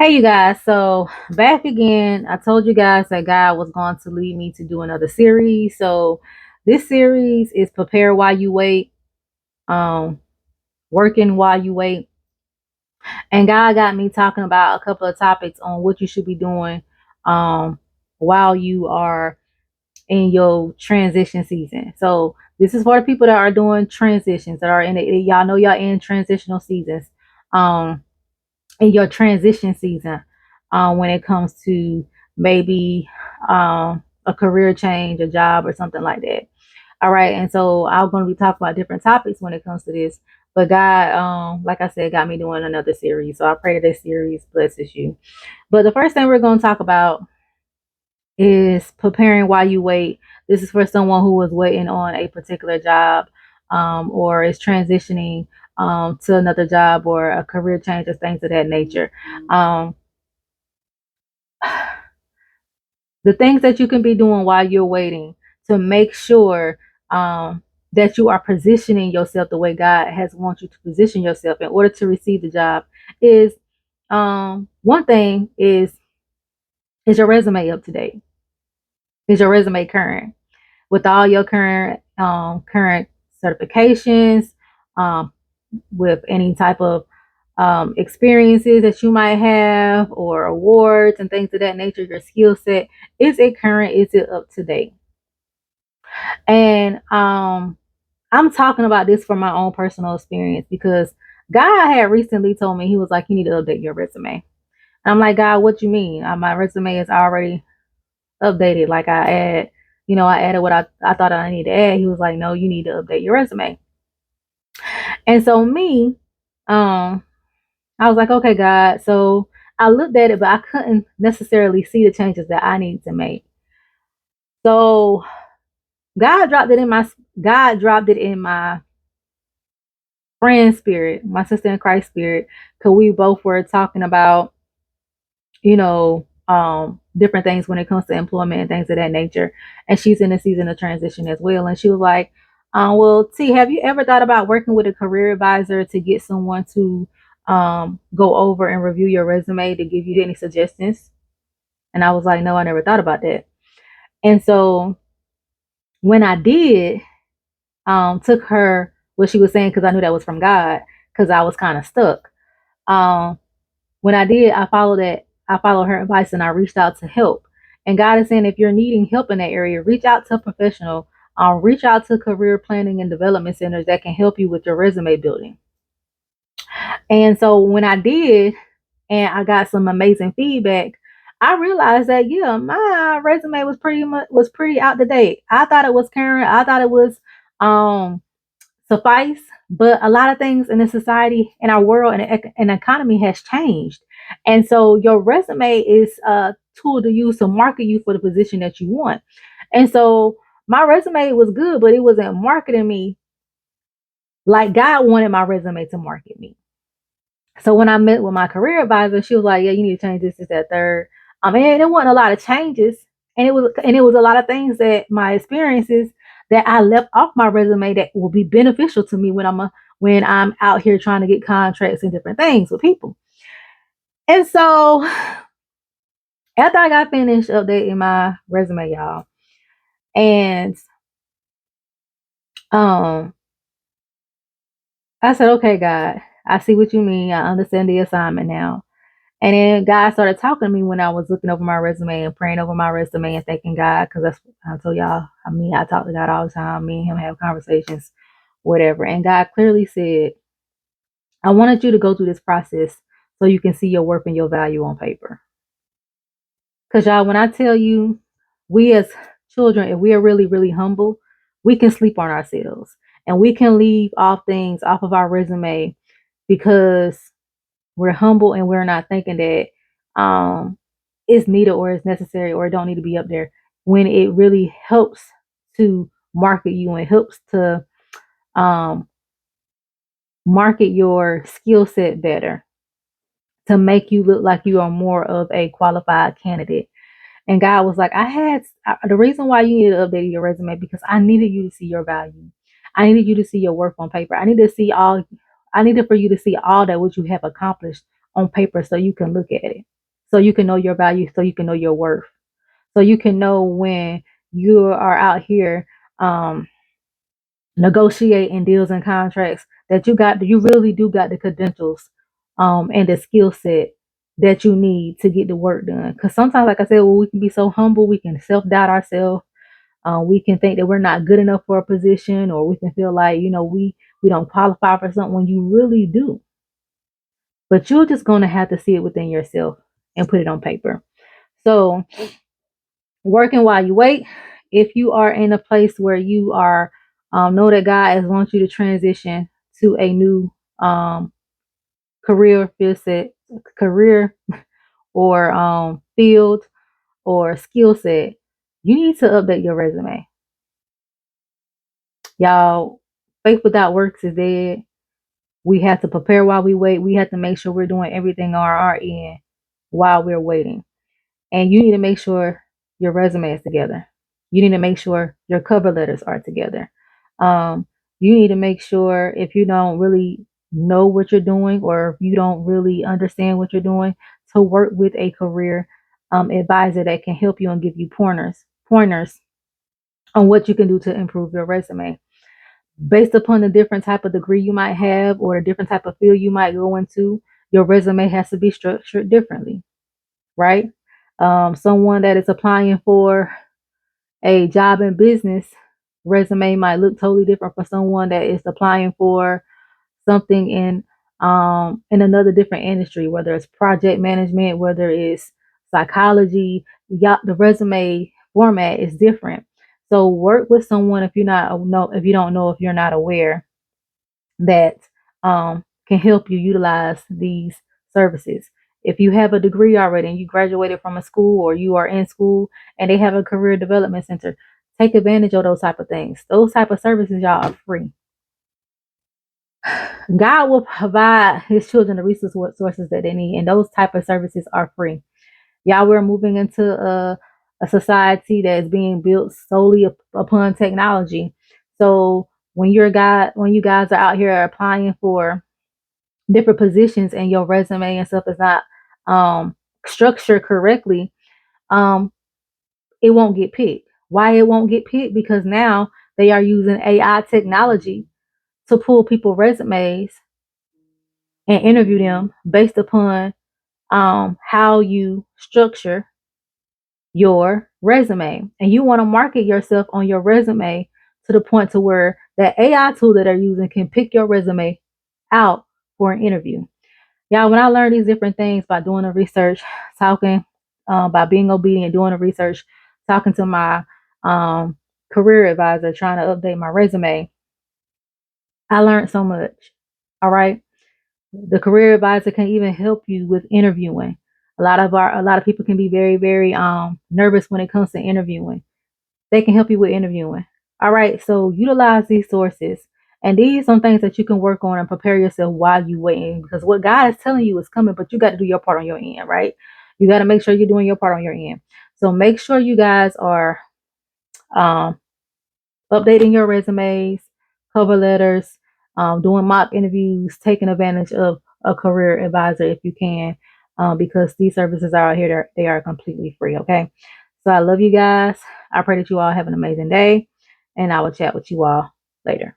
Hey, you guys. So, back again, I told you guys that God was going to lead me to do another series. So, this series is Prepare While You Wait, um, Working While You Wait. And God got me talking about a couple of topics on what you should be doing um, while you are in your transition season. So, this is for the people that are doing transitions, that are in it. Y'all know y'all in transitional seasons. Um, in your transition season when it comes to maybe a career change, a job, or something like that. All right. And so I'm going to be talking about different topics when it comes to this. But God, like I said, got me doing another series. So I pray that this series blesses you. But the first thing we're going to talk about is preparing while you wait. This is for someone who was waiting on a particular job or is transitioning to another job or a career change or things of that nature. Um, the things that you can be doing while you're waiting to make sure that you are positioning yourself the way God has want you to position yourself in order to receive the job is one thing is your resume up to date? Is your resume current with all your current certifications, um, with any type of experiences that you might have or awards and things of that nature? Your skill set, is it current? Is it up to date? And I'm talking about this from my own personal experience because God had recently told me, he was like, you need to update your resume. And I'm like, God, what you mean? My resume is already updated. Like I added what I thought I needed to add. He was like, no, you need to update your resume. And so um, I was like, okay, God. So I looked at it, but I couldn't necessarily see the changes that I needed to make. So God dropped it in my God dropped it in my friend spirit, my sister in Christ spirit, because we both were talking about, different things when it comes to employment and things of that nature. And she's in a season of transition as well. And she was like, well, T, have you ever thought about working with a career advisor to get someone to go over and review your resume to give you any suggestions? And I was like, no, I never thought about that. And so when I did, took her what she was saying, because I knew that was from God, because I was kind of stuck. Um, when I did, I followed her advice and I reached out to help. And God is saying, if you're needing help in that area, reach out to a professional. Reach out to career planning and development centers that can help you with your resume building. And so when I did, and I got some amazing feedback, I realized that yeah, my resume was pretty out to date. I thought it was current. I thought it was um suffice, but a lot of things in the society, in our world, and economy has changed. And so your resume is a tool to use to market you for the position that you want. And so my resume was good, but it wasn't marketing me like God wanted my resume to market me. So when I met with my career advisor, she was like, "Yeah, you need to change this, that, third." And there wasn't a lot of changes, and it was a lot of things that my experiences that I left off my resume that will be beneficial to me when I'm out here trying to get contracts and different things with people. And so after I got finished updating my resume, y'all, and um, I said, "Okay, God, I see what you mean. I understand the assignment now." And then God started talking to me when I was looking over my resume and praying over my resume and thanking God, because that's, I told y'all, I talk to God all the time. Me and him have conversations, whatever. And God clearly said, I wanted you to go through this process so you can see your worth and your value on paper. Because y'all, when I tell you, we as children, if we are really, really humble, we can sleep on ourselves and we can leave off things off of our resume because we're humble and we're not thinking that it's needed or it's necessary or it don't need to be up there, when it really helps to market you and helps to um, market your skill set better, to make you look like you are more of a qualified candidate. And God was like, the reason why you need to update your resume because I needed you to see your value. I needed you to see your work on paper. I needed for you to see all that what you have accomplished on paper so you can look at it, so you can know your value, so you can know your worth, so you can know when you are out here um, negotiating deals and contracts that you really do got the credentials and the skill set that you need to get the work done. Because sometimes, like I said, well, we can be so humble, we can self doubt ourselves. We can think that we're not good enough for a position, or we can feel like, we don't qualify for something when you really do. But you're just going to have to see it within yourself and put it on paper. So, working while you wait, if you are in a place where you are, know that God is wants you to transition to a new um, career field set, career or field or skill set, you need to update your resume. Y'all, faith without works is dead. We have to prepare while we wait. We have to make sure we're doing everything on our end while we're waiting. And you need to make sure your resume is together. You need to make sure your cover letters are together. You need to make sure, if you don't really know what you're doing, or if you don't really understand what you're doing, to work with a career advisor that can help you and give you pointers on what you can do to improve your resume. Based upon the different type of degree you might have or a different type of field you might go into, your resume has to be structured differently, right? Someone that is applying for a job in business, resume might look totally different for someone that is applying for something in another different industry, whether it's project management, whether it's psychology. Yeah, the resume format is different. So work with someone if you don't know, if you're not aware, that can help you utilize these services. If you have a degree already and you graduated from a school, or you are in school and they have a career development center, take advantage of those type of things. Those type of services, y'all, are free. God will provide his children the resources that they need, and those type of services are free. Y'all, we're moving into a society that is being built solely upon technology. So when you guys are out here applying for different positions and your resume and stuff is not structured correctly, um, it won't get picked. Why it won't get picked? Because now they are using AI technology to pull people resumes and interview them based upon how you structure your resume. And you want to market yourself on your resume to the point to where that AI tool that they're using can pick your resume out for an interview. Yeah, when I learned these different things by doing the research, talking, by being obedient, doing the research, talking to my um, career advisor, trying to update my resume, I learned so much. All right. The career advisor can even help you with interviewing. A lot of people can be very, very nervous when it comes to interviewing. They can help you with interviewing. All right. So utilize these sources. And these are some things that you can work on and prepare yourself while you waiting, because what God is telling you is coming, but you got to do your part on your end, right? You got to make sure you're doing your part on your end. So make sure you guys are um, updating your resumes, cover letters, doing mock interviews, taking advantage of a career advisor if you can, because these services are out here. They are completely free. Okay. So I love you guys. I pray that you all have an amazing day, and I will chat with you all later.